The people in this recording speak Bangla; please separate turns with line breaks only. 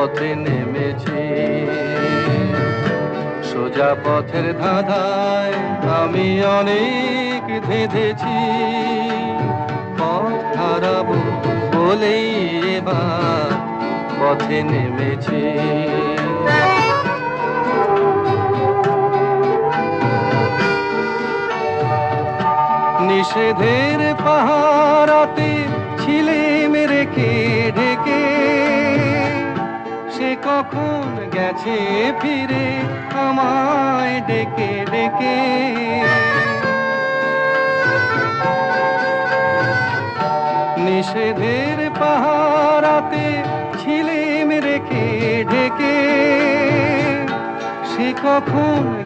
পথে নেমেছি। সোজা পথের ধাঁধায় আমি অনেক ধেঁধেছি, পথ হারাবো বলেই এবার পথে নেমেছি। নিষেধের পাহারাতে ছিলেম রেখে ঢেকে, সে কখন গেছে ফিরে আমায় ডেকে ডেকে। নিষেধের পাহারাতে ছিলেম রেখে ঢেকে, সে কখন